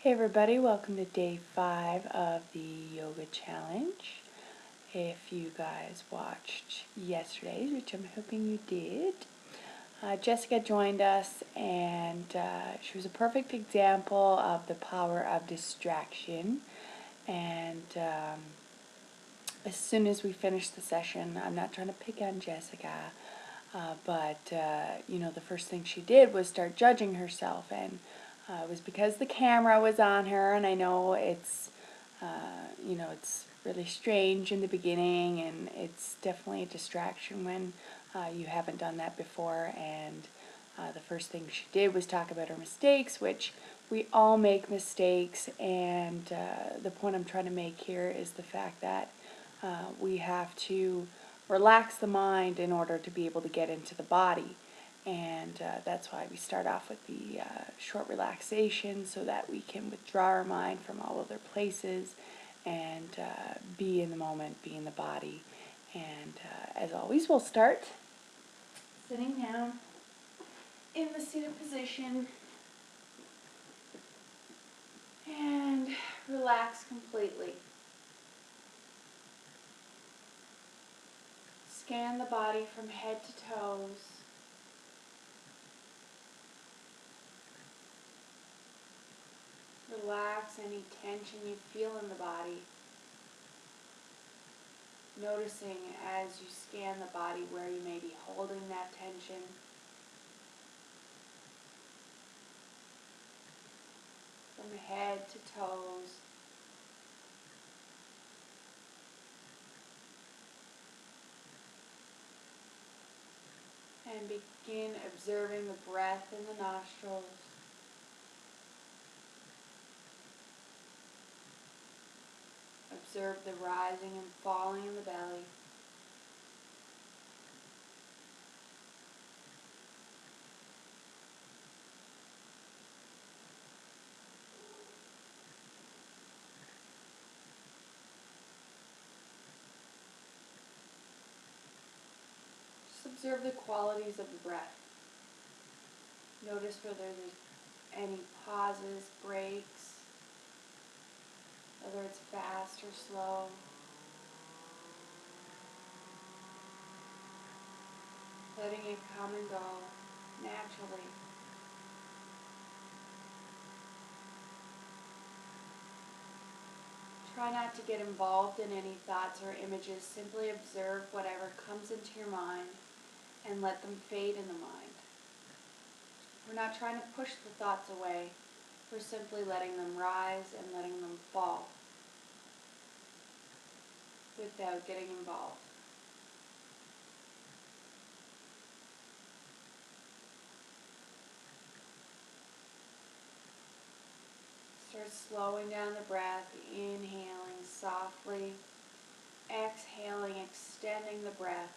Hey everybody, welcome to day 5 of the yoga challenge. If you guys watched yesterday's, which I'm hoping you did, Jessica joined us and she was a perfect example of the power of distraction. And as soon as we finished the session, I'm not trying to pick on Jessica, but the first thing she did was start judging herself, and it was because the camera was on her. And I know it's really strange in the beginning, and it's definitely a distraction when you haven't done that before. And the first thing she did was talk about her mistakes, which we all make mistakes. And the point I'm trying to make here is the fact that we have to relax the mind in order to be able to get into the body. And that's why we start off with the short relaxation, so that we can withdraw our mind from all other places and be in the moment, be in the body. And as always, we'll start sitting down in the seated position and relax completely. Scan the body from head to toes. Relax any tension you feel in the body. Noticing as you scan the body where you may be holding that tension. From head to toes. And begin observing the breath in the nostrils. Observe the rising and falling in the belly. Just observe the qualities of the breath. Notice whether there's any pauses, breaks, whether it's fast or slow. Letting it come and go naturally. Try not to get involved in any thoughts or images. Simply observe whatever comes into your mind and let them fade in the mind. We're not trying to push the thoughts away. We're simply letting them rise and letting them fall without getting involved. Start slowing down the breath, inhaling softly, exhaling, extending the breath.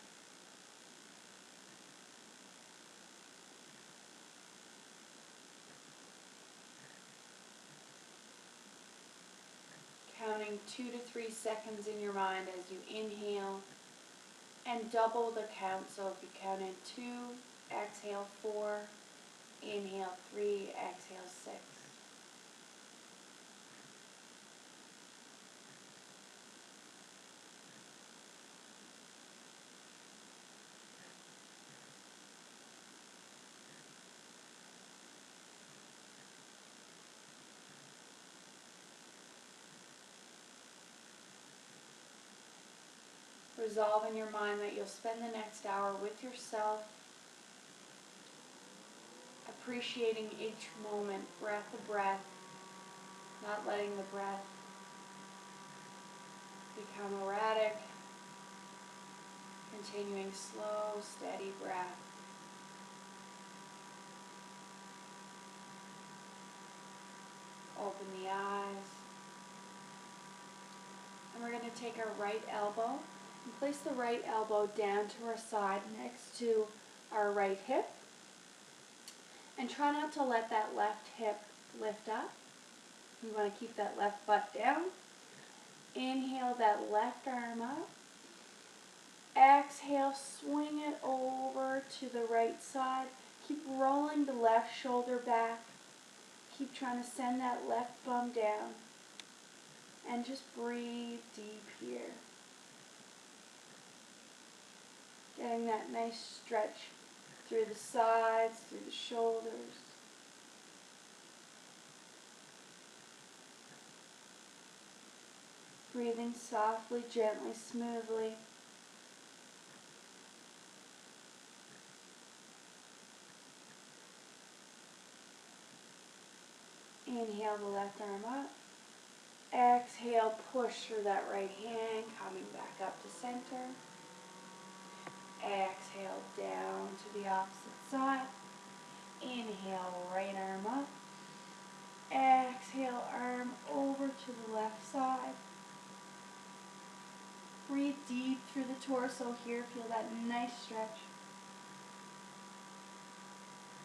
Counting 2 to 3 seconds in your mind as you inhale, and double the count. So if you count in 2, exhale 4, inhale 3, exhale 6. Resolve in your mind that you'll spend the next hour with yourself, appreciating each moment, breath to breath, not letting the breath become erratic, continuing slow, steady breath. Open the eyes. And we're going to take our right elbow and place the right elbow down to our side next to our right hip. And try not to let that left hip lift up. We want to keep that left butt down. Inhale that left arm up. Exhale, swing it over to the right side. Keep rolling the left shoulder back. keep trying to send that left bum down. And just breathe deep here. Getting that nice stretch through the sides, through the shoulders. Breathing softly, gently, smoothly. Inhale the left arm up. Exhale, push through that right hand, coming back up to center. Exhale down to the opposite side. Inhale, right arm up. Exhale, arm over to the left side. Breathe deep through the torso here. Feel that nice stretch.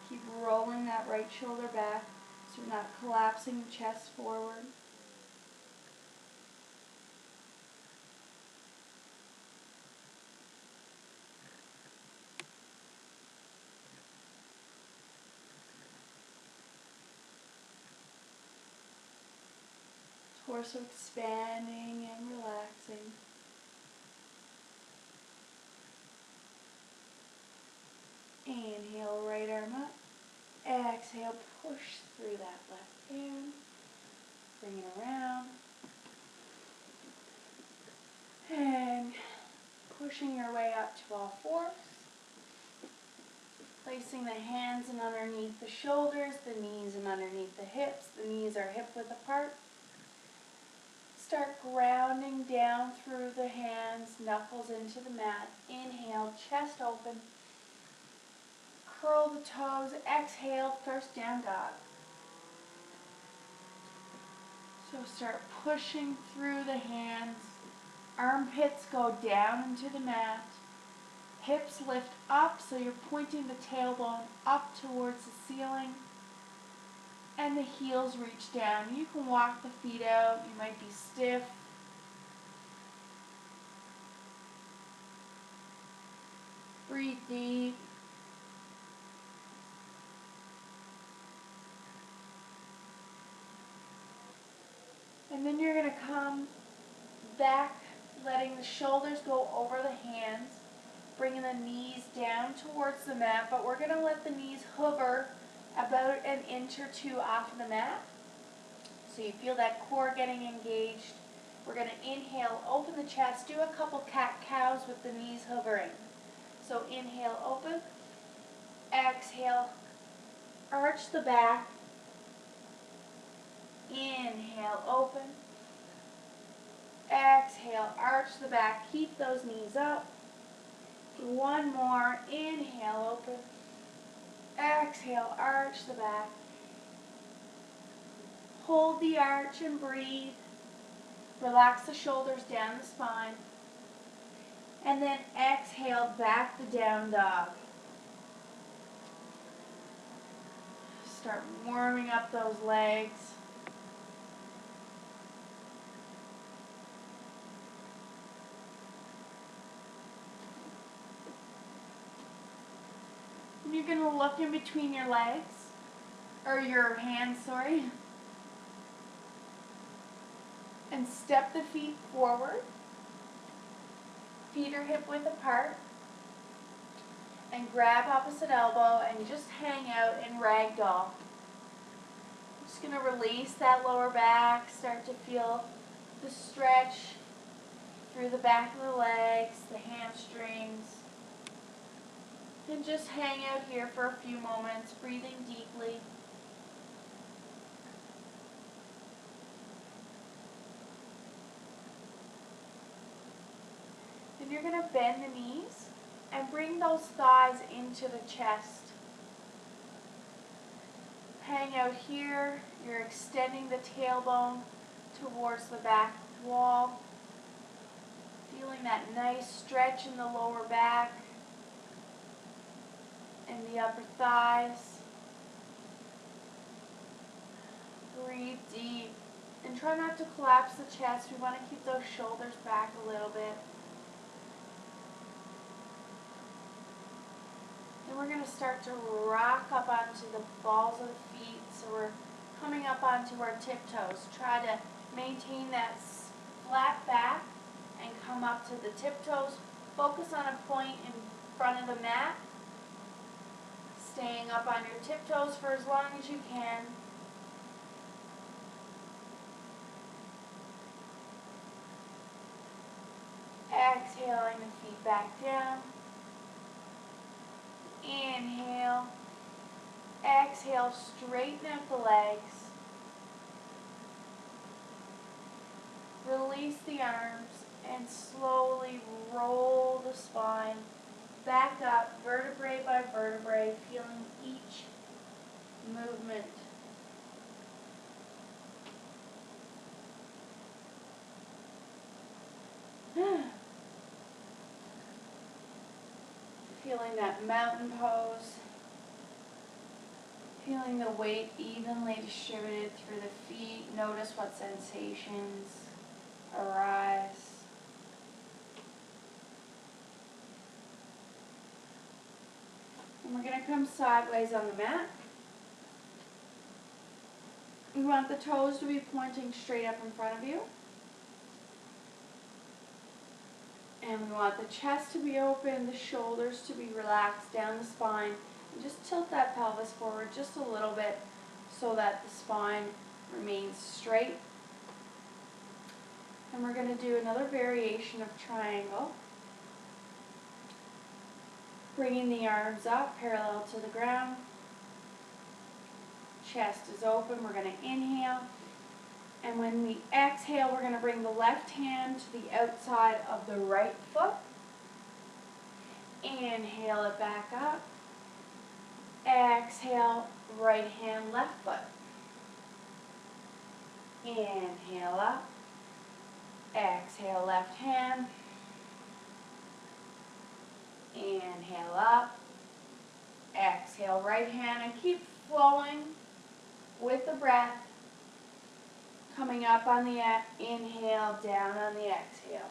Keep rolling that right shoulder back so you're not collapsing the chest forward. Torso expanding and relaxing. Inhale, right arm up. Exhale, push through that left hand. Bring it around. And pushing your way up to all fours. Placing the hands in underneath the shoulders, the knees in underneath the hips. The knees are hip width apart. Start grounding down through the hands, knuckles into the mat. Inhale, chest open. Curl the toes. Exhale, first down dog. So start pushing through the hands. Armpits go down into the mat. Hips lift up so you're pointing the tailbone up towards the ceiling. And the heels reach down. You can walk the feet out. You might be stiff. Breathe deep. And then you're going to come back, letting the shoulders go over the hands, bringing the knees down towards the mat, but we're going to let the knees hover about an inch or two off of the mat. So you feel that core getting engaged. We're going to inhale, open the chest, do a couple cat-cows with the knees hovering. So inhale, open. Exhale, arch the back. Inhale, open. Exhale, arch the back. Keep those knees up. One more. Inhale, open. Exhale, arch the back. Hold the arch and breathe. Relax the shoulders down the spine. And then exhale, back to down dog. Start warming up those legs. And you're going to look in between your legs, or your hands, sorry. And step the feet forward. Feet are hip width apart. And grab opposite elbow and just hang out in ragdoll. Just going to release that lower back, start to feel the stretch through the back of the legs, the hamstrings. And just hang out here for a few moments, breathing deeply. Then you're going to bend the knees and bring those thighs into the chest. Hang out here. You're extending the tailbone towards the back wall. Feeling that nice stretch in the lower back and the upper thighs. Breathe deep. And try not to collapse the chest. We want to keep those shoulders back a little bit. Then we're going to start to rock up onto the balls of the feet. So we're coming up onto our tiptoes. Try to maintain that flat back and come up to the tiptoes. Focus on a point in front of the mat. Staying up on your tiptoes for as long as you can. Exhaling the feet back down. Inhale. Exhale, straighten out the legs. Release the arms and slowly roll the spine back up, vertebrae by vertebrae, feeling each movement. Feeling that mountain pose. Feeling the weight evenly distributed through the feet. Notice what sensations arise. And we're going to come sideways on the mat. We want the toes to be pointing straight up in front of you. And we want the chest to be open, the shoulders to be relaxed down the spine. And just tilt that pelvis forward just a little bit so that the spine remains straight. And we're going to do another variation of triangle. Bringing the arms up parallel to the ground. Chest is open. We're going to inhale. And when we exhale, we're going to bring the left hand to the outside of the right foot. Inhale it back up. Exhale, right hand, left foot. Inhale up. Exhale, left hand. Inhale up. Exhale, right hand. And keep flowing with the breath. Coming up on the inhale, down on the exhale.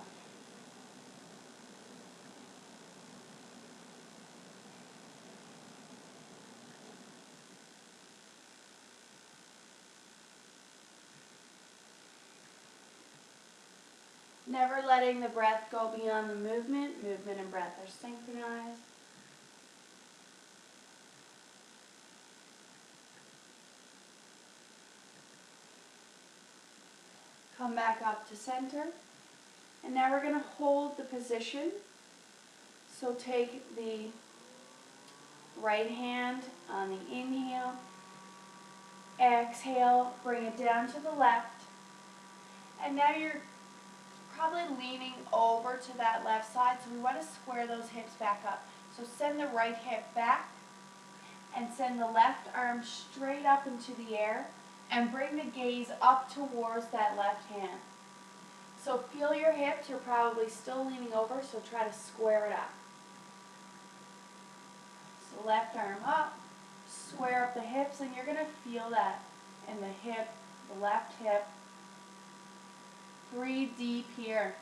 Never letting the breath go beyond the movement. Movement and breath are synchronized. Come back up to center. And now we're going to hold the position. So take the right hand on the inhale. Exhale, bring it down to the left. And now you're probably leaning over to that left side, so we want to square those hips back up. So send the right hip back and send the left arm straight up into the air and bring the gaze up towards that left hand. So feel your hips, you're probably still leaning over, so try to square it up. So left arm up, square up the hips, and you're going to feel that in the hip, the left hip. Breathe deep here.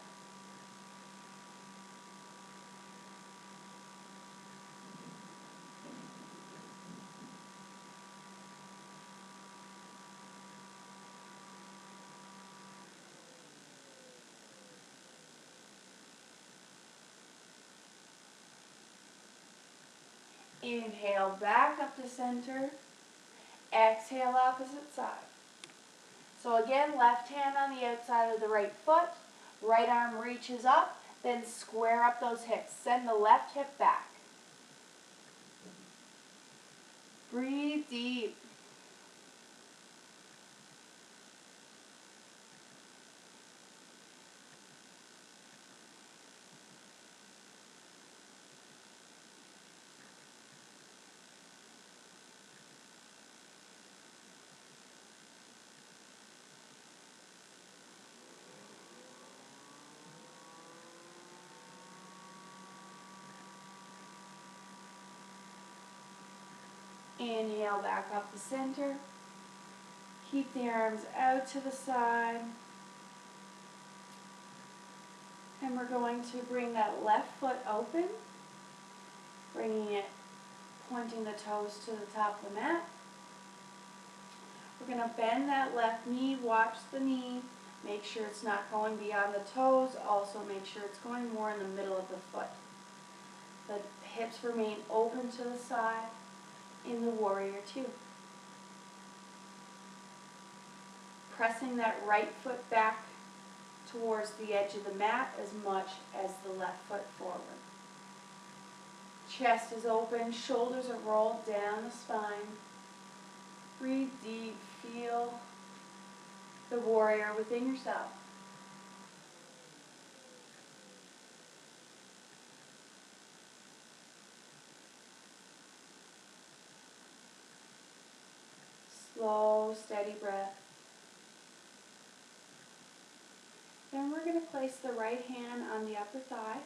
Inhale back up to center. Exhale opposite side. So again, left hand on the outside of the right foot. Right arm reaches up. Then square up those hips. Send the left hip back. Breathe deep. Inhale back up the center. Keep the arms out to the side. And we're going to bring that left foot open, bringing it, pointing the toes to the top of the mat. We're going to bend that left knee, watch the knee, make sure it's not going beyond the toes, also make sure it's going more in the middle of the foot. The hips remain open to the side in the warrior two. Pressing that right foot back towards the edge of the mat as much as the left foot forward. Chest is open, shoulders are rolled down the spine. Breathe deep, feel the warrior within yourself. Slow, steady breath. Then we're going to place the right hand on the upper thigh.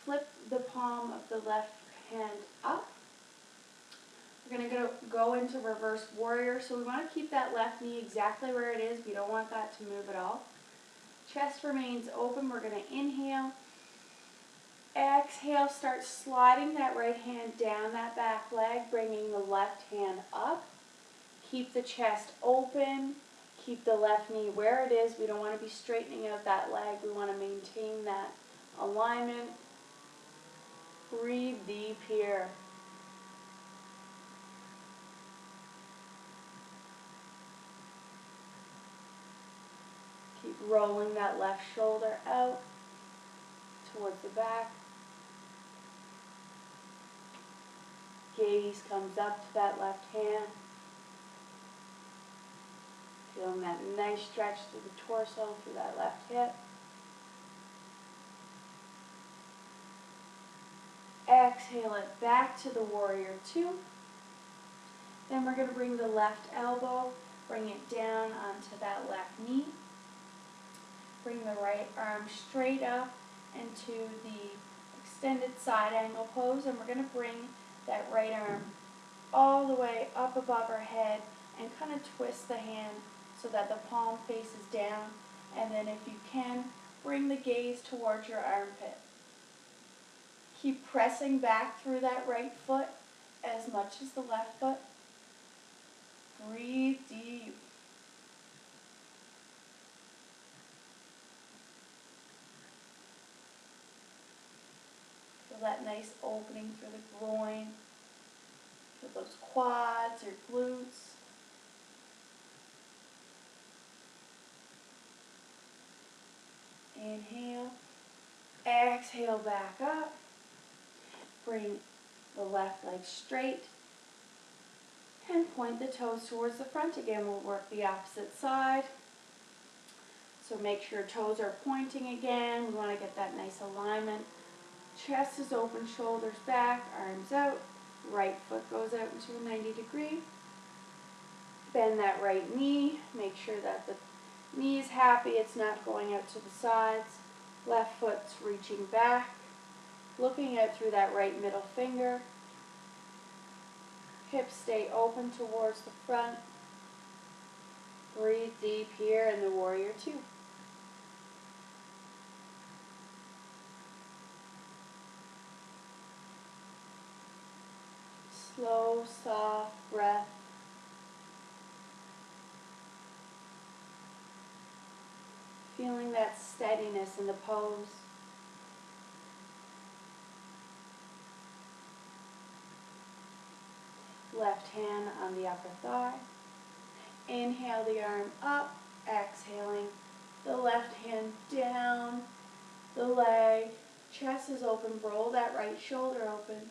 Flip the palm of the left hand up. We're going to go into reverse warrior. So we want to keep that left knee exactly where it is. We don't want that to move at all. Chest remains open. We're going to inhale. Exhale, start sliding that right hand down that back leg, bringing the left hand up. Keep the chest open. Keep the left knee where it is. We don't want to be straightening out that leg. We want to maintain that alignment. Breathe deep here. Keep rolling that left shoulder out towards the back. Gaze comes up to that left hand. Feeling that nice stretch through the torso, through that left hip. Exhale it back to the warrior two. Then we're going to bring the left elbow, bring it down onto that left knee. Bring the right arm straight up into the extended side angle pose, and we're going to bring that right arm all the way up above our head and kind of twist the hand so that the palm faces down, and then if you can, bring the gaze towards your armpit. Keep pressing back through that right foot as much as the left foot. Breathe deep. Feel that nice opening through the groin. Feel those quads or glutes. Inhale. Exhale back up. Bring the left leg straight. And point the toes towards the front again. We'll work the opposite side. So make sure toes are pointing again. We want to get that nice alignment. Chest is open, shoulders back, arms out. Right foot goes out into a 90 degree. Bend that right knee. Make sure that the knee is happy. It's not going out to the sides. Left foot's reaching back. Looking out through that right middle finger. Hips stay open towards the front. Breathe deep here in the warrior two. Slow, soft breath. Feeling that steadiness in the pose. Left hand on the upper thigh. Inhale the arm up, exhaling the left hand down the leg. Chest is open, roll that right shoulder open.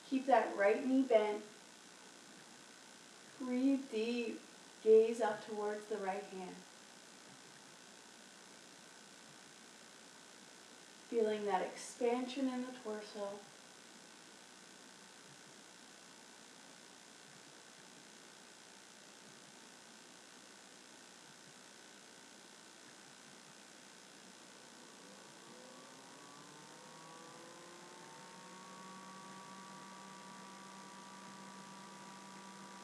Keep that right knee bent. Breathe deep, gaze up towards the right hand. Feeling that expansion in the torso.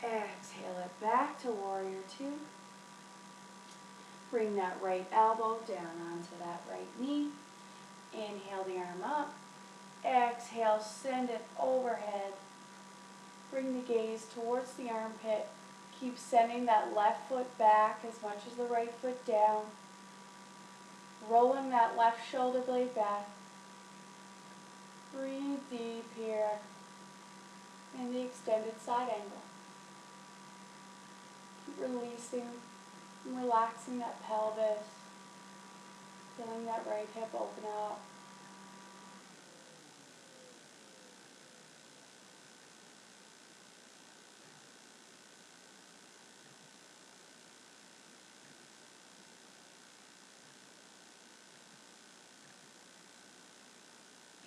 Exhale it back to warrior two. Bring that right elbow down onto that right knee. Inhale the arm up. Exhale, send it overhead. Bring the gaze towards the armpit. Keep sending that left foot back as much as the right foot down. Rolling that left shoulder blade back. Breathe deep here in the extended side angle. Keep releasing and relaxing that pelvis. Feeling that right hip open up.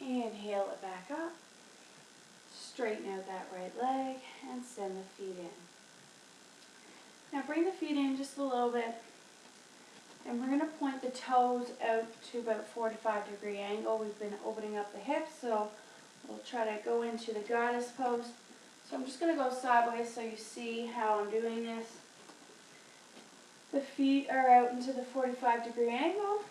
Inhale it back up. Straighten out that right leg and send the feet in. Now bring the feet in just a little bit. And we're going to point the toes out to about 45-degree angle. We've been opening up the hips, so we'll try to go into the goddess pose. So I'm just going to go sideways so you see how I'm doing this. The feet are out into the 45-degree angle.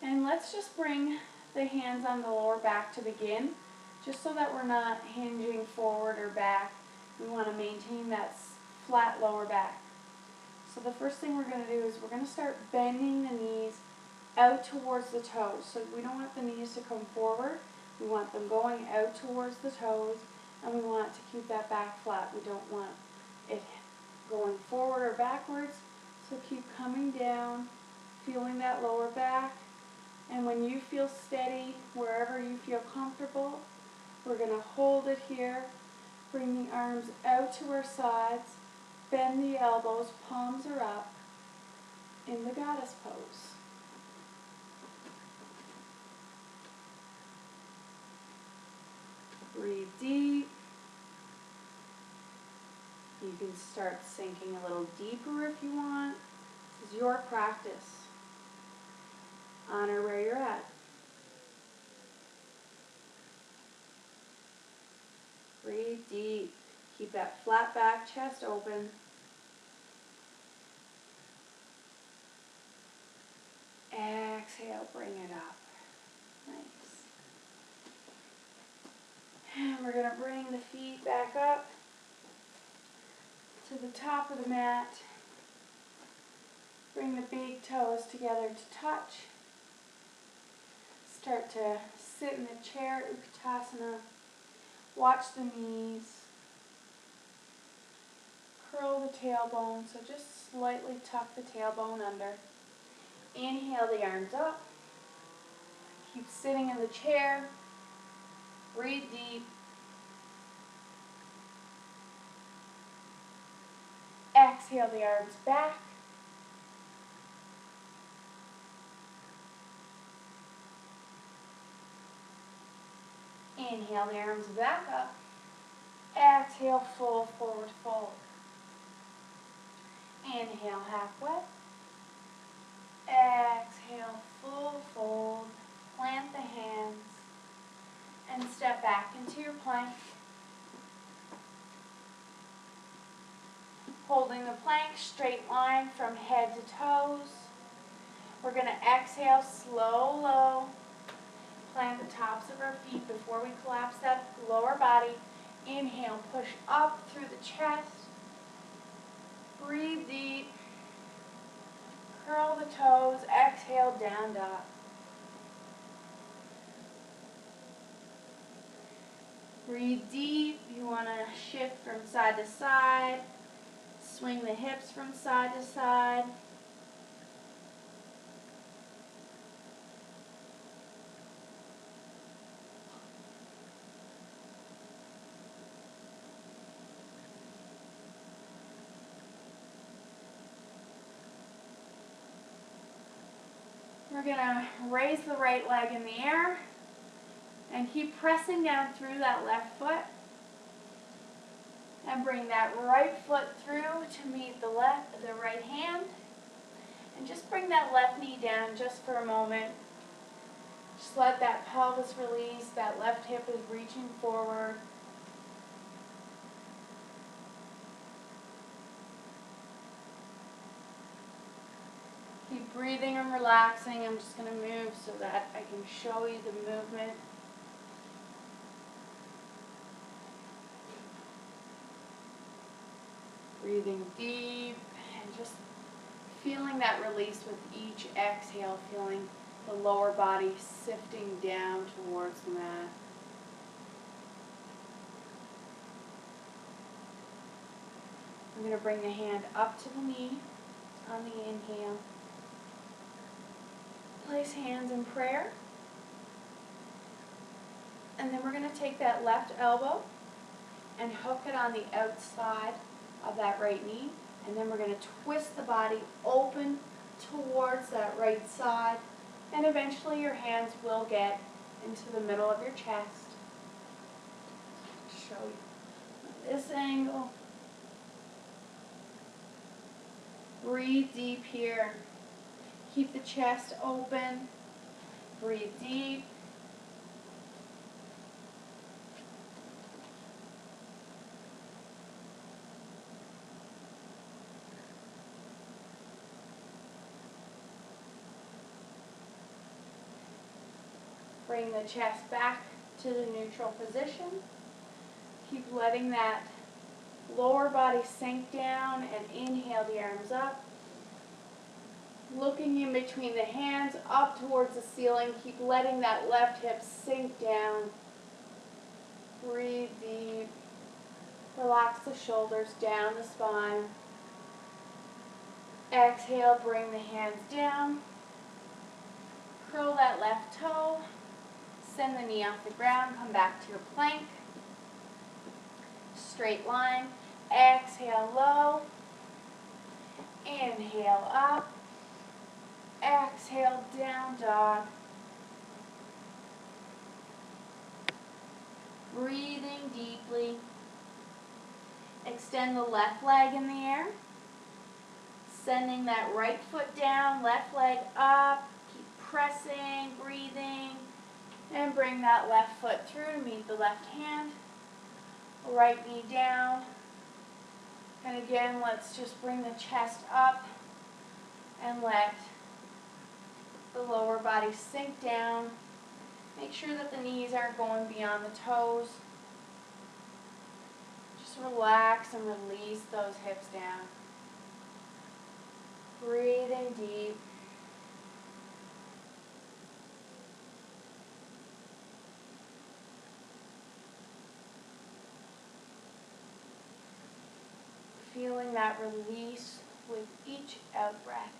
And let's just bring the hands on the lower back to begin, just so that we're not hinging forward or back. We want to maintain that flat lower back. So the first thing we're going to do is we're going to start bending the knees out towards the toes. So we don't want the knees to come forward. We want them going out towards the toes, and we want to keep that back flat. We don't want it going forward or backwards. So keep coming down, feeling that lower back. And when you feel steady, wherever you feel comfortable, we're going to hold it here. Bring the arms out to our sides. Bend the elbows, palms are up in the goddess pose. Breathe deep. You can start sinking a little deeper if you want. This is your practice. Honor where you're at. Breathe deep. Keep that flat back, chest open. Exhale, bring it up. Nice. And we're going to bring the feet back up to the top of the mat. Bring the big toes together to touch. Start to sit in the chair, Utkatasana. Watch the knees. Curl the tailbone, so just slightly tuck the tailbone under. Inhale the arms up. Keep sitting in the chair. Breathe deep. Exhale the arms back. Inhale the arms back up. Exhale, full forward fold. Inhale, halfway. Exhale, full fold. Plant the hands and step back into your plank. Holding the plank, straight line from head to toes. We're going to exhale, slow, low. Plant the tops of our feet before we collapse that lower body. Inhale, push up through the chest. Breathe deep. Curl the toes. Exhale, down dog. Breathe deep. You want to shift from side to side. Swing the hips from side to side. We're going to raise the right leg in the air and keep pressing down through that left foot. And bring that right foot through to meet the right hand. And just bring that left knee down just for a moment. Just let that pelvis release. That left hip is reaching forward. Keep breathing and relaxing. I'm just going to move so that I can show you the movement. Breathing deep and just feeling that release with each exhale, feeling the lower body sifting down towards the mat. I'm going to bring the hand up to the knee on the inhale. Place hands in prayer. And then we're going to take that left elbow and hook it on the outside of that right knee. And then we're going to twist the body open towards that right side. And eventually your hands will get into the middle of your chest. Show you this angle. Breathe deep here. Keep the chest open. Breathe deep. Bring the chest back to the neutral position. Keep letting that lower body sink down and inhale the arms up. Looking in between the hands up towards the ceiling. Keep letting that left hip sink down. Breathe deep. Relax the shoulders down the spine. Exhale, bring the hands down. Curl that left toe. Send the knee off the ground. Come back to your plank. Straight line. Exhale low. Inhale up. Exhale down dog. Breathing deeply. Extend the left leg in the air. Sending that right foot down, left leg up. Keep pressing, breathing. And bring that left foot through to meet the left hand. Right knee down. And again, let's just bring the chest up and let the lower body sink down. Make sure that the knees aren't going beyond the toes. Just relax and release those hips down. Breathing deep. Feeling that release with each out breath.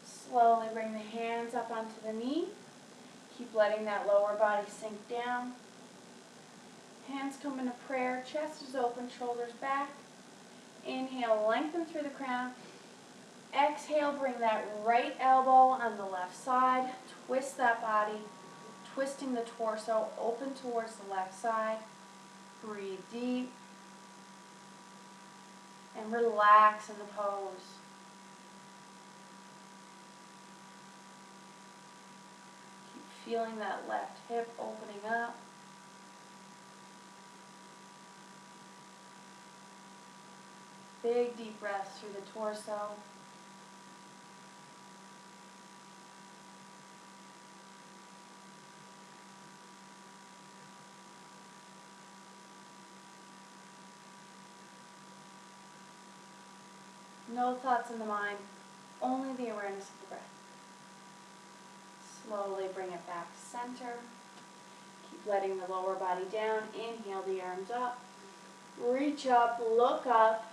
Slowly bring the hands up onto the knee. Keep letting that lower body sink down. Hands come into prayer. Chest is open, shoulders back. Inhale, lengthen through the crown. Exhale, bring that right elbow on the left side. Twist that body, twisting the torso open towards the left side. Breathe deep. And relax in the pose. Keep feeling that left hip opening up. Big deep breaths through the torso. No thoughts in the mind, only the awareness of the breath. Slowly bring it back to center. Keep letting the lower body down. Inhale the arms up. Reach up, look up.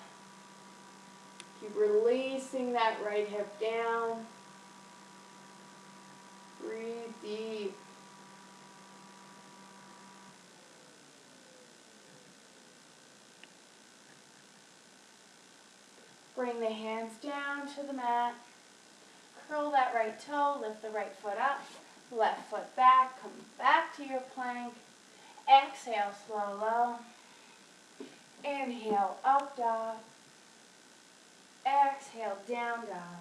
Keep releasing that right hip down. Breathe deep. Bring the hands down to the mat. Curl that right toe, lift the right foot up, left foot back, come back to your plank. Exhale, slow, low. Inhale, up dog. Exhale, down dog.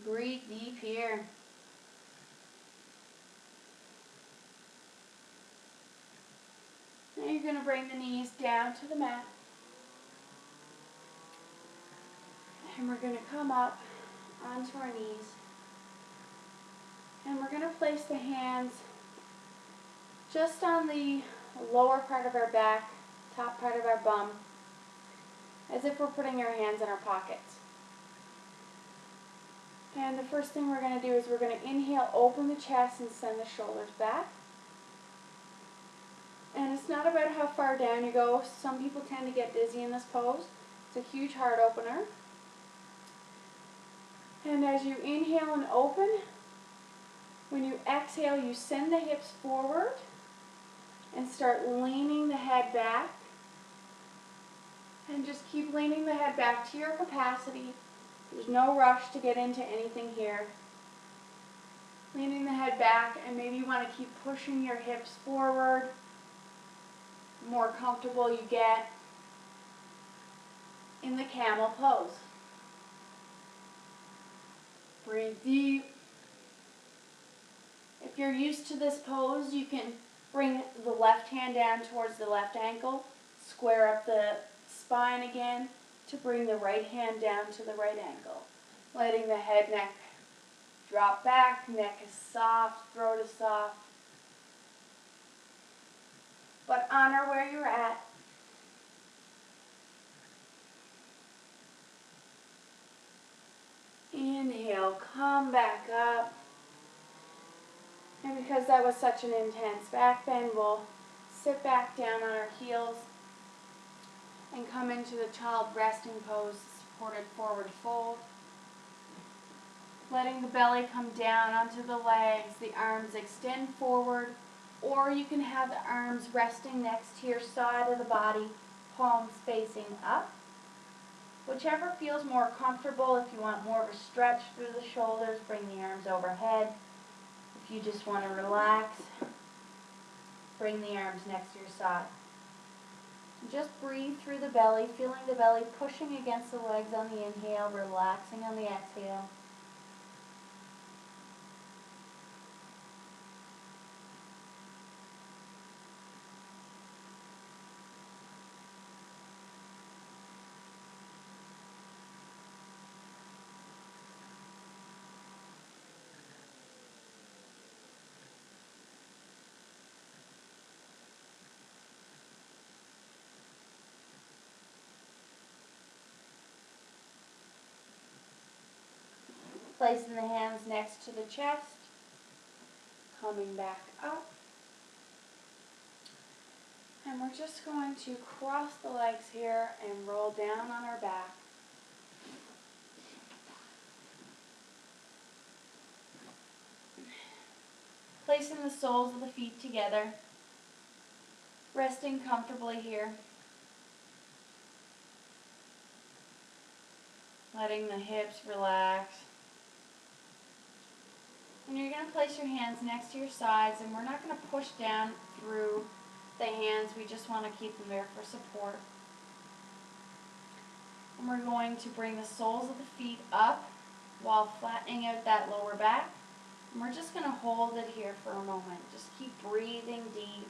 Breathe deep here. Now you're going to bring the knees down to the mat. And we're going to come up onto our knees. And we're going to place the hands just on the lower part of our back, top part of our bum, as if we're putting our hands in our pockets. And the first thing we're going to do is we're going to inhale, open the chest, and send the shoulders back. And it's not about how far down you go. Some people tend to get dizzy in this pose. It's a huge heart opener. And as you inhale and open, when you exhale, you send the hips forward and start leaning the head back. And just keep leaning the head back to your capacity. There's no rush to get into anything here. Leaning the head back, and maybe you want to keep pushing your hips forward. The more comfortable you get in the camel pose. Breathe deep. If you're used to this pose, you can bring the left hand down towards the left ankle, square up the spine again to bring the right hand down to the right ankle. Letting the head, neck drop back, neck is soft, throat is soft. But honor where you're at. Inhale, come back up. And because that was such an intense back bend, we'll sit back down on our heels and come into the child resting pose, supported forward fold. Letting the belly come down onto the legs, the arms extend forward, or you can have the arms resting next to your side of the body, palms facing up. Whichever feels more comfortable. If you want more of a stretch through the shoulders, bring the arms overhead. If you just want to relax, bring the arms next to your side. Just breathe through the belly, feeling the belly pushing against the legs on the inhale, relaxing on the exhale. Placing the hands next to the chest, coming back up. And we're just going to cross the legs here and roll down on our back. Placing the soles of the feet together, resting comfortably here. Letting the hips relax. And you're going to place your hands next to your sides, and we're not going to push down through the hands. We just want to keep them there for support. And we're going to bring the soles of the feet up while flattening out that lower back. And we're just going to hold it here for a moment. Just keep breathing deep.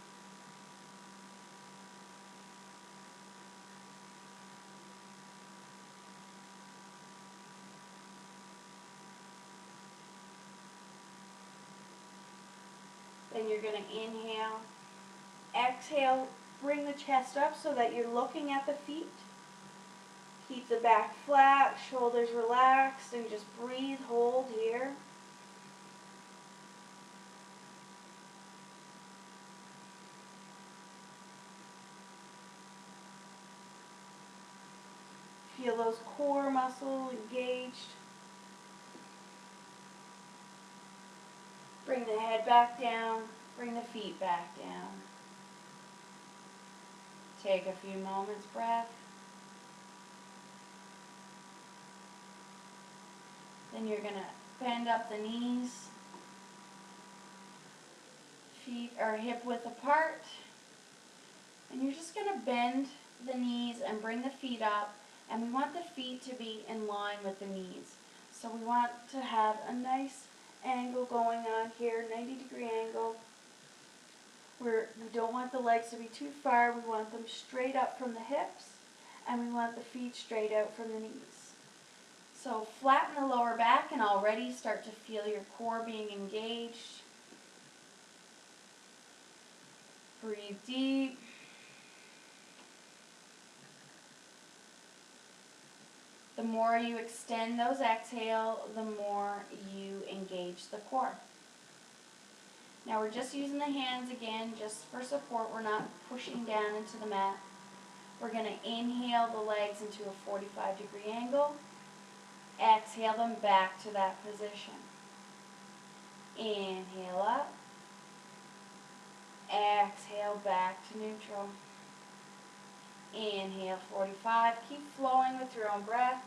Then you're going to inhale, exhale, bring the chest up so that you're looking at the feet. Keep the back flat, shoulders relaxed, and just breathe, hold here. Feel those core muscles engaged. Bring the head back down, bring the feet back down. Take a few moments breath. Then you're going to bend up the knees. Feet are hip width apart. And you're just going to bend the knees and bring the feet up. And we want the feet to be in line with the knees. So we want to have a nice angle going on here, 90-degree angle. We don't want the legs to be too far. We want them straight up from the hips. And we want the feet straight out from the knees. So flatten the lower back and already start to feel your core being engaged. Breathe deep. The more you extend those exhale, the more you engage the core. Now we're just using the hands again just for support. We're not pushing down into the mat. We're going to inhale the legs into a 45-degree angle. Exhale them back to that position. Inhale up. Exhale back to neutral. Inhale 45. Keep flowing with your own breath.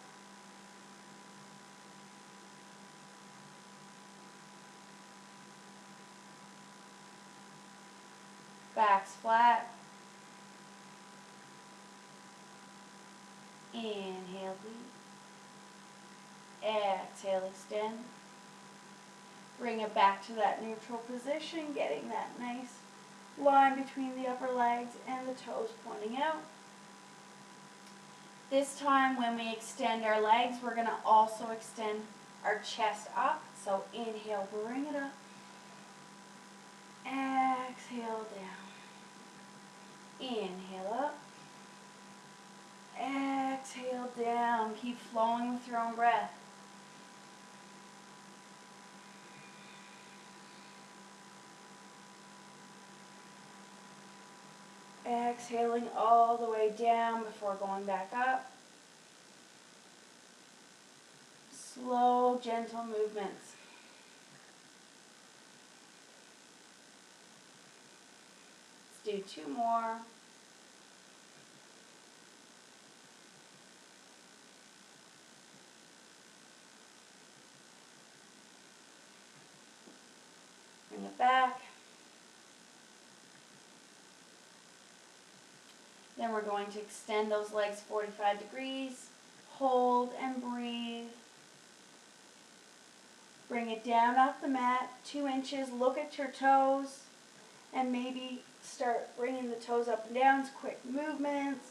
Back's flat. Inhale deep. Exhale, extend. Bring it back to that neutral position, getting that nice line between the upper legs and the toes pointing out. This time when we extend our legs, we're going to also extend our chest up. So inhale, bring it up. Exhale down. Inhale up. Exhale down. Keep flowing with your own breath. Exhaling all the way down before going back up. Slow, gentle movements. Let's do 2 more. Bring it back. Then we're going to extend those legs 45 degrees. Hold and breathe. Bring it down off the mat, 2 inches. Look at your toes and maybe start bringing the toes up and down. It's quick movements.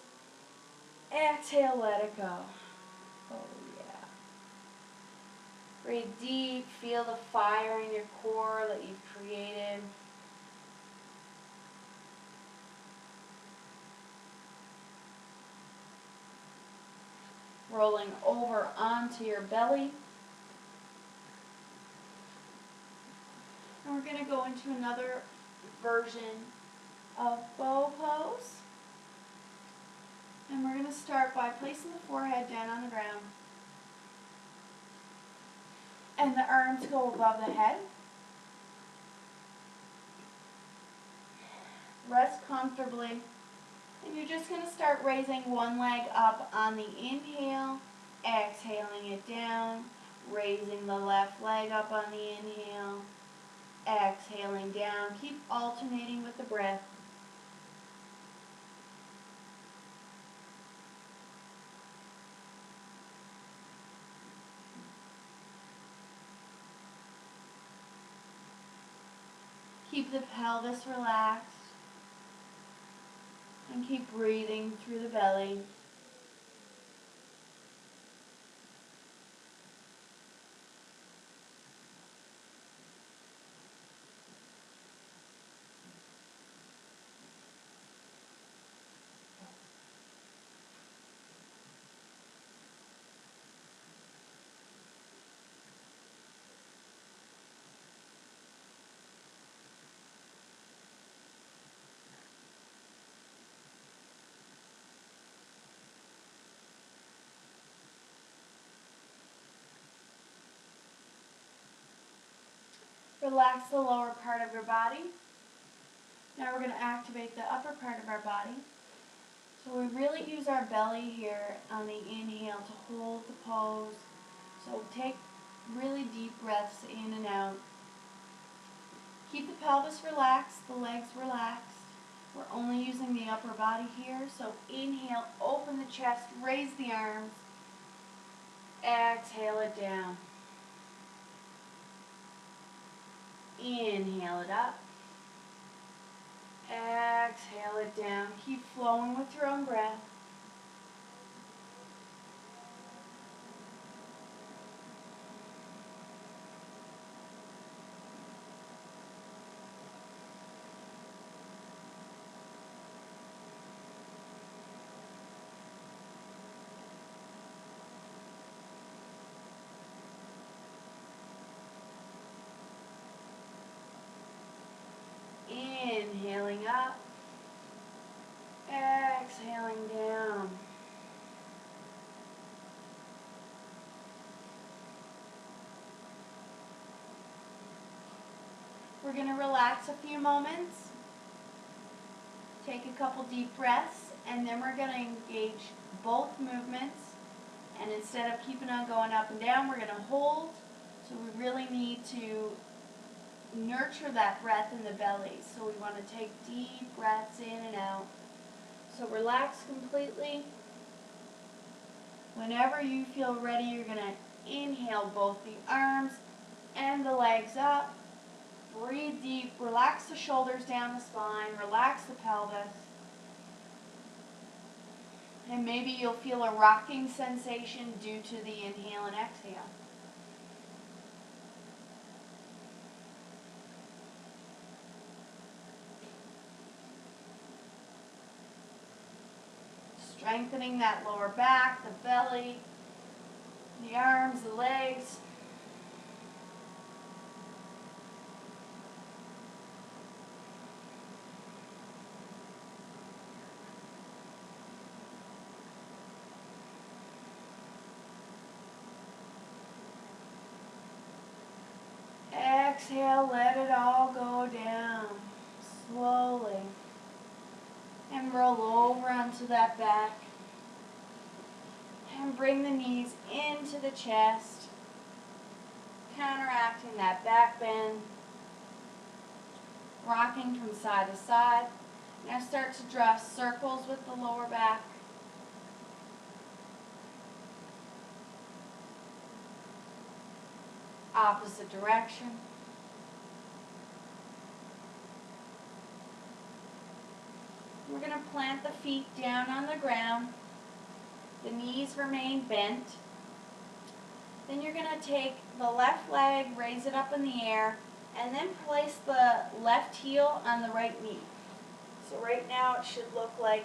Exhale, let it go. Oh yeah. Breathe deep. Feel the fire in your core that you've created. Rolling over onto your belly. And we're going to go into another version of bow pose. And we're going to start by placing the forehead down on the ground. And the arms go above the head. Rest comfortably. And you're just going to start raising one leg up on the inhale, exhaling it down, raising the left leg up on the inhale, exhaling down. Keep alternating with the breath. Keep the pelvis relaxed. And keep breathing through the belly. Relax the lower part of your body. Now we're going to activate the upper part of our body. So we really use our belly here on the inhale to hold the pose. So take really deep breaths in and out. Keep the pelvis relaxed, the legs relaxed. We're only using the upper body here. So inhale, open the chest, raise the arms. Exhale it down. Inhale it up. Exhale it down. Keep flowing with your own breath. Inhaling up, exhaling down. We're going to relax a few moments, take a couple deep breaths, and then we're going to engage both movements. And instead of keeping on going up and down, we're going to hold. So we really need to nurture that breath in the belly. So we want to take deep breaths in and out. So relax completely. Whenever you feel ready, you're going to inhale both the arms and the legs up. Breathe deep. Relax the shoulders down the spine. Relax the pelvis. And maybe you'll feel a rocking sensation due to the inhale and exhale. Strengthening that lower back, the belly, the arms, the legs. Exhale, let it all go down slowly. And roll over onto that back. And bring the knees into the chest, counteracting that back bend. Rocking from side to side. Now start to draw circles with the lower back. Opposite direction. We're going to plant the feet down on the ground. The knees remain bent. Then you're going to take the left leg, raise it up in the air, and then place the left heel on the right knee. So right now it should look like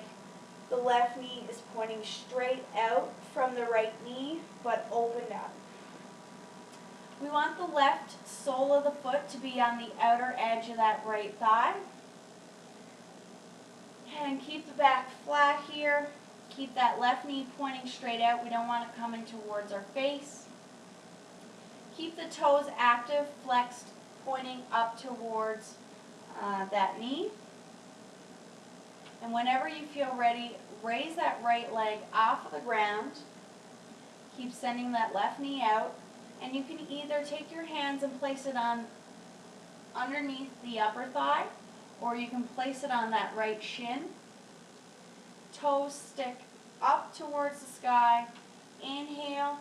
the left knee is pointing straight out from the right knee, but opened up. We want the left sole of the foot to be on the outer edge of that right thigh. And keep the back flat here. Keep that left knee pointing straight out. We don't want it coming towards our face. Keep the toes active, flexed, pointing up towards that knee. And whenever you feel ready, raise that right leg off of the ground. Keep sending that left knee out. And you can either take your hands and place it on underneath the upper thigh, or you can place it on that right shin. Toes stick up towards the sky. Inhale,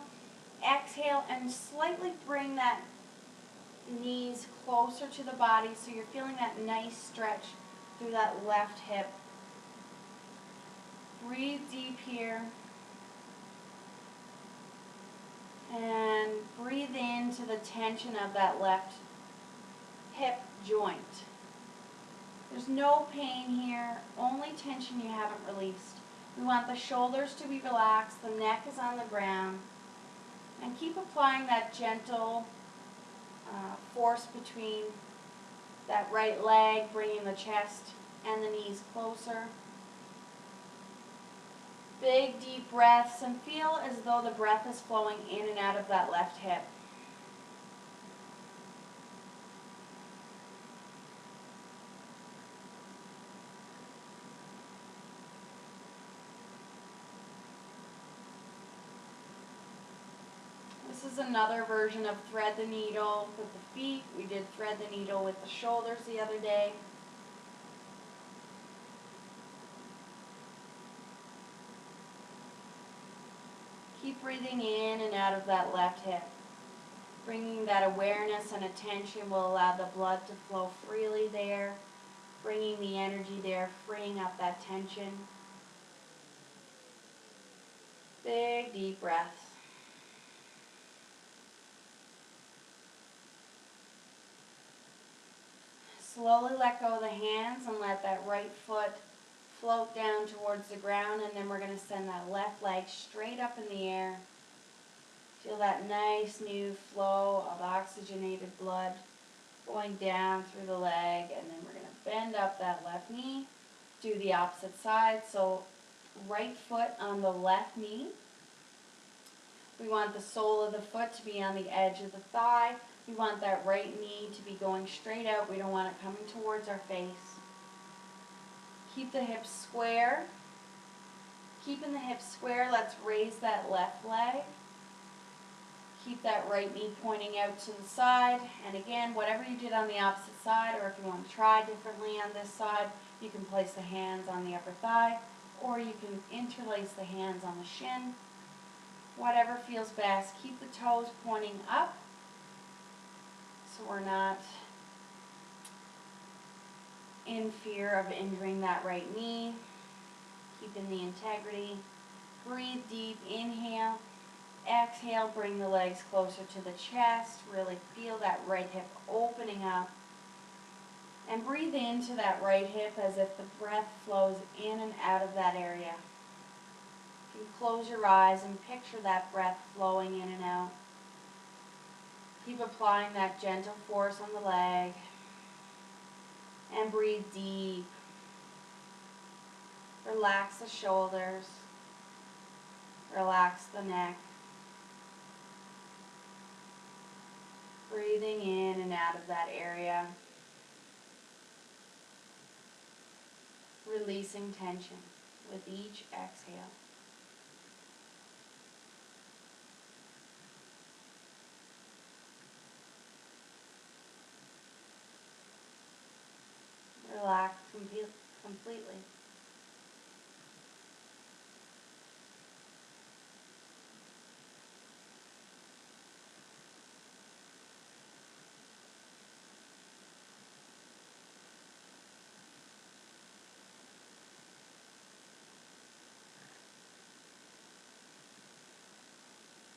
exhale, and slightly bring that knees closer to the body so you're feeling that nice stretch through that left hip. Breathe deep here. And breathe into the tension of that left hip joint. There's no pain here, only tension you haven't released. We want the shoulders to be relaxed, the neck is on the ground, and keep applying that gentle force between that right leg, bringing the chest and the knees closer. Big deep breaths and feel as though the breath is flowing in and out of that left hip. This is another version of thread the needle with the feet. We did thread the needle with the shoulders the other day. Keep breathing in and out of that left hip. Bringing that awareness and attention will allow the blood to flow freely there. Bringing the energy there, freeing up that tension. Big deep breaths. Slowly let go of the hands and let that right foot float down towards the ground, and then we're going to send that left leg straight up in the air. Feel that nice new flow of oxygenated blood going down through the leg, and then we're going to bend up that left knee, do the opposite side. So right foot on the left knee. We want the sole of the foot to be on the edge of the thigh. We want that right knee to be going straight out. We don't want it coming towards our face. Keep the hips square. Keeping the hips square, let's raise that left leg. Keep that right knee pointing out to the side. And again, whatever you did on the opposite side, or if you want to try differently on this side, you can place the hands on the upper thigh, or you can interlace the hands on the shin. Whatever feels best. Keep the toes pointing up so we're not in fear of injuring that right knee. Keeping the integrity. Breathe deep. Inhale. Exhale. Bring the legs closer to the chest. Really feel that right hip opening up. And breathe into that right hip as if the breath flows in and out of that area. You can close your eyes and picture that breath flowing in and out. Keep applying that gentle force on the leg. And breathe deep. Relax the shoulders. Relax the neck. Breathing in and out of that area. Releasing tension with each exhale. Relax completely.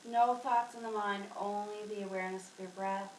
No thoughts in the mind, only the awareness of your breath.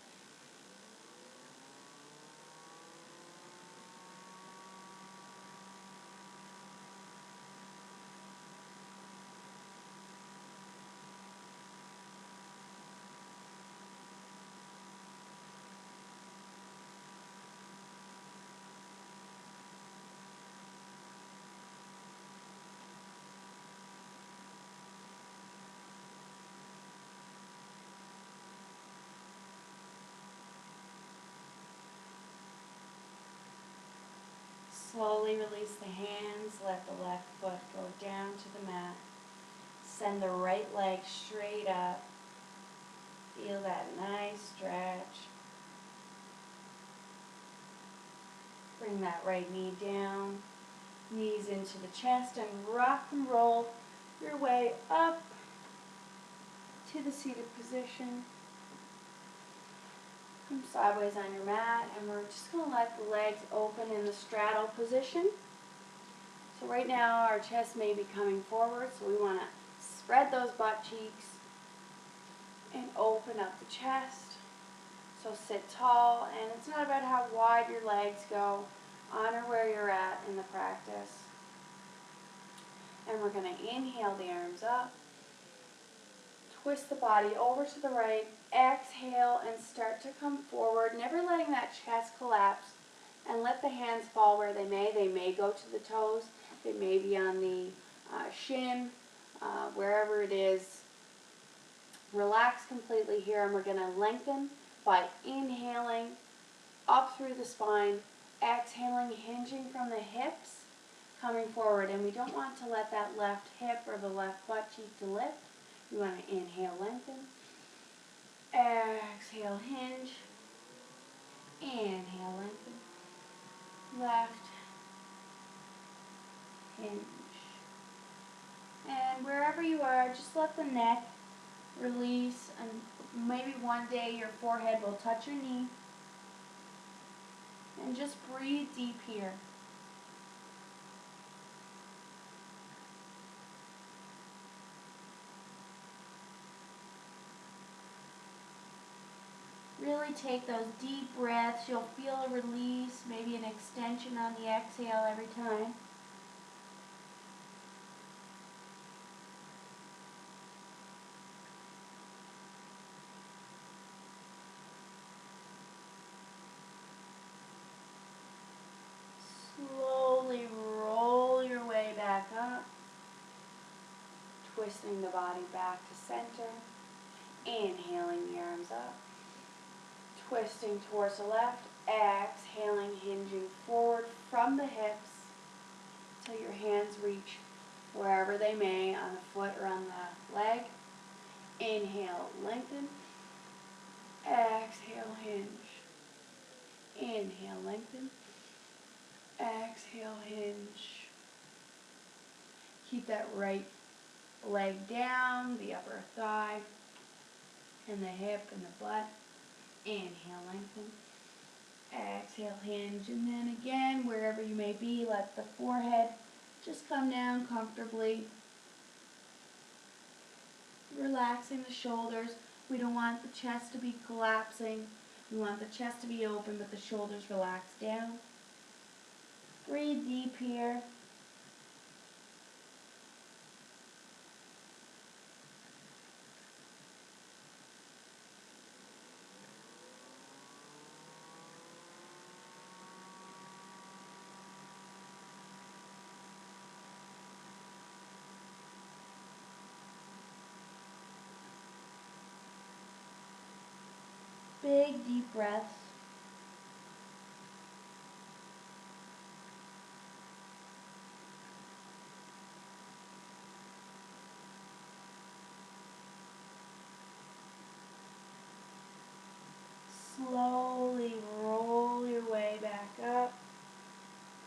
Slowly release the hands, let the left foot go down to the mat. Send the right leg straight up. Feel that nice stretch. Bring that right knee down, knees into the chest, and rock and roll your way up to the seated position. Come sideways on your mat, and we're just going to let the legs open in the straddle position. So right now our chest may be coming forward, so we want to spread those butt cheeks and open up the chest. So sit tall, and it's not about how wide your legs go. Honor where you're at in the practice. And we're going to inhale the arms up. Twist the body over to the right. Exhale and start to come forward, never letting that chest collapse. And let the hands fall where they may. They may go to the toes. They may be on the shin, wherever it is. Relax completely here, and we're going to lengthen by inhaling up through the spine, exhaling, hinging from the hips, coming forward. And we don't want to let that left hip or the left butt cheek to lift. You want to inhale, lengthen. Exhale, hinge. Inhale, lengthen. Left. Hinge. And wherever you are, just let the neck release, and maybe one day your forehead will touch your knee. And just breathe deep here. Really take those deep breaths. You'll feel a release, maybe an extension on the exhale every time. twisting the body back to center, inhaling the arms up, twisting towards the left, exhaling, hinging forward from the hips till your hands reach wherever they may on the foot or on the leg. Inhale, lengthen, exhale, hinge. Inhale, lengthen, exhale, hinge. Keep that right leg down, the upper thigh, and the hip and the butt. Inhale, lengthen, exhale, hinge, and then again, wherever you may be, let the forehead just come down comfortably. Relaxing the shoulders. We don't want the chest to be collapsing. We want the chest to be open, but the shoulders relaxed down. Breathe deep here. Big deep breaths. Slowly roll your way back up.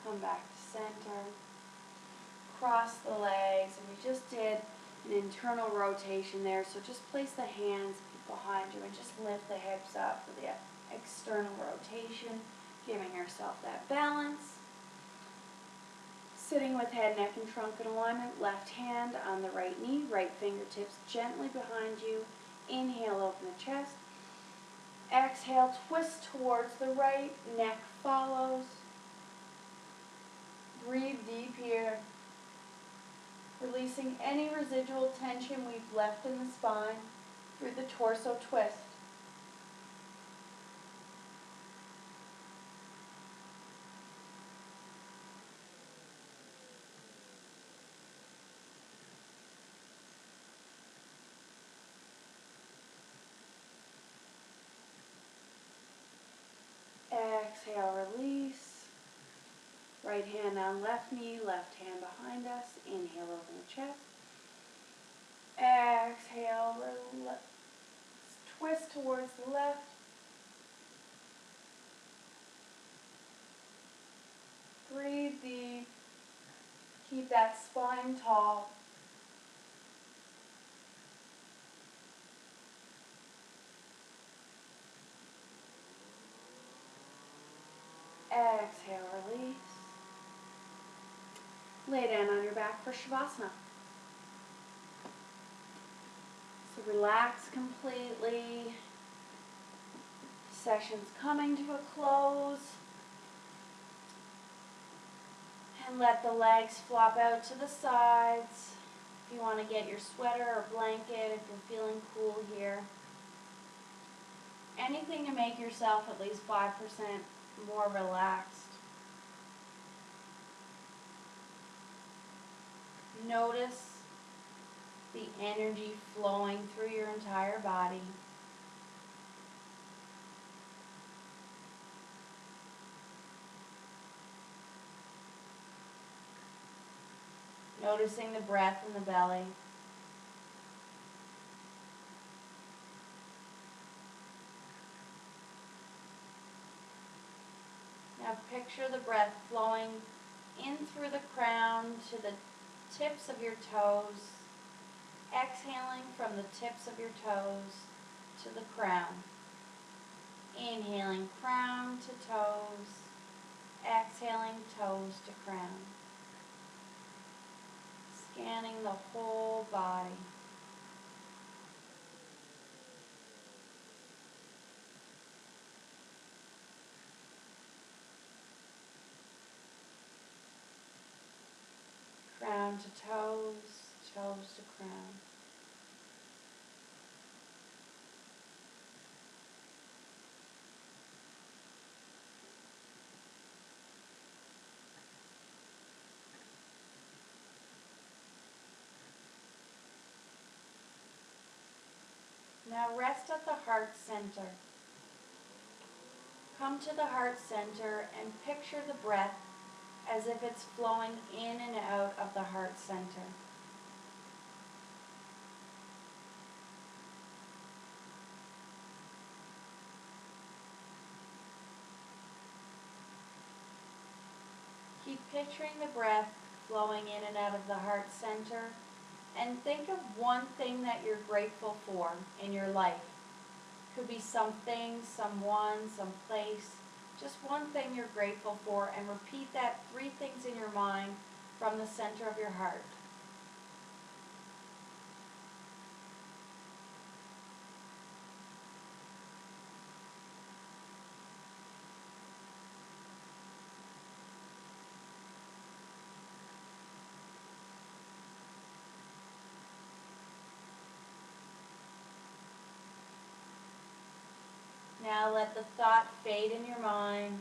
Come back to center. Cross the legs, and we just did an internal rotation there, so just place the hands behind you and just lift the hips up for the external rotation, giving yourself that balance. Sitting with head, neck, and trunk in alignment, left hand on the right knee, right fingertips gently behind you. Inhale, open the chest. Exhale, twist towards the right, neck follows. Breathe deep here. Releasing any residual tension we've left in the spine through the torso twist. Exhale, release. Right hand on left knee, left hand behind us. Inhale, open the chest. Exhale, twist towards the left. Breathe deep. Keep that spine tall. Exhale, release. Lay down on your back for Shavasana. So relax completely. Session's coming to a close. And let the legs flop out to the sides. If you want to get your sweater or blanket, if you're feeling cool here. Anything to make yourself at least 5% more relaxed. Notice the energy flowing through your entire body. Noticing the breath in the belly. Now picture the breath flowing in through the crown to the tips of your toes, exhaling from the tips of your toes to the crown. Inhaling crown to toes, exhaling toes to crown. Scanning the whole body. Crown to toes, toes to crown. Now rest at the heart center. Come to the heart center and picture the breath as if it's flowing in and out of the heart center. Keep picturing the breath flowing in and out of the heart center, and think of one thing that you're grateful for in your life. Could be something, someone, some place. Just one thing you're grateful for, and repeat that 3 things in your mind from the center of your heart. Now let the thought fade in your mind.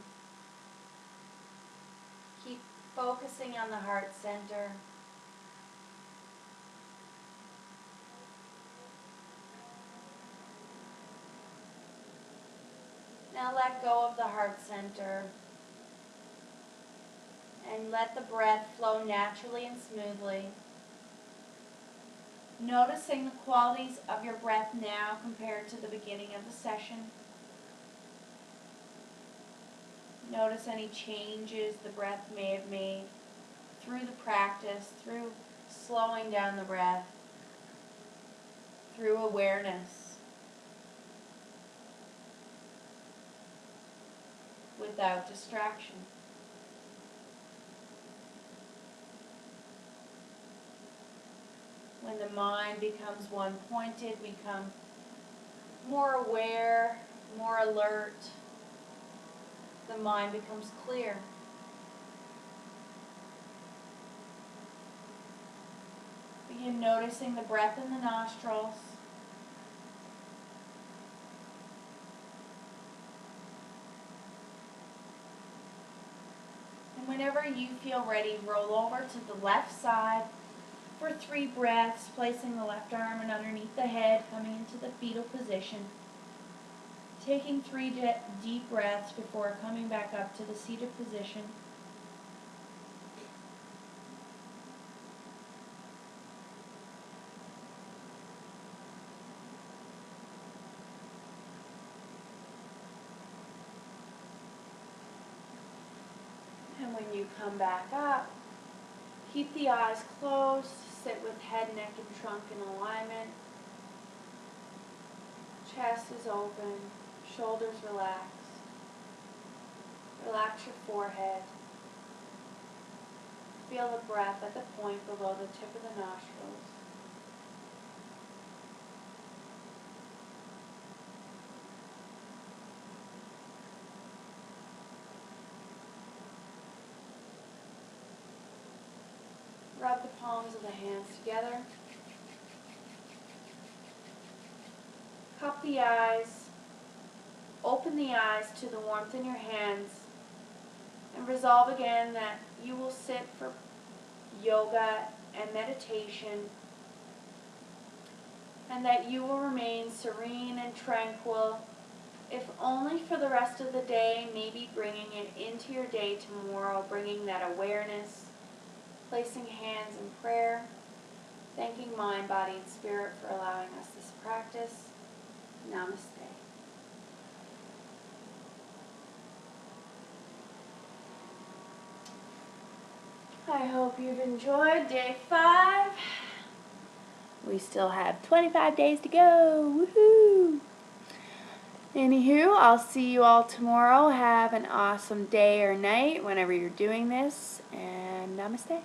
Keep focusing on the heart center. Now let go of the heart center and let the breath flow naturally and smoothly. Noticing the qualities of your breath now compared to the beginning of the session. Notice any changes the breath may have made through the practice, through slowing down the breath, through awareness, without distraction. When the mind becomes one-pointed, we become more aware, more alert. The mind becomes clear. Begin noticing the breath in the nostrils. And whenever you feel ready, roll over to the left side for 3 breaths, placing the left arm and underneath the head, coming into the fetal position. Taking 3 deep breaths before coming back up to the seated position. And when you come back up, keep the eyes closed, sit with head, neck, and trunk in alignment. Chest is open, shoulders relaxed. Relax your forehead. Feel the breath at the point below the tip of the nostrils. Rub the palms of the hands together. Cup the eyes. Open the eyes to the warmth in your hands. And resolve again that you will sit for yoga and meditation, and that you will remain serene and tranquil, if only for the rest of the day, maybe bringing it into your day tomorrow, bringing that awareness, placing hands in prayer, thanking mind, body, and spirit for allowing us this practice. Namaste. I hope you've enjoyed day 5. We still have 25 days to go. Woohoo! Anywho, I'll see you all tomorrow. Have an awesome day or night whenever you're doing this, and namaste.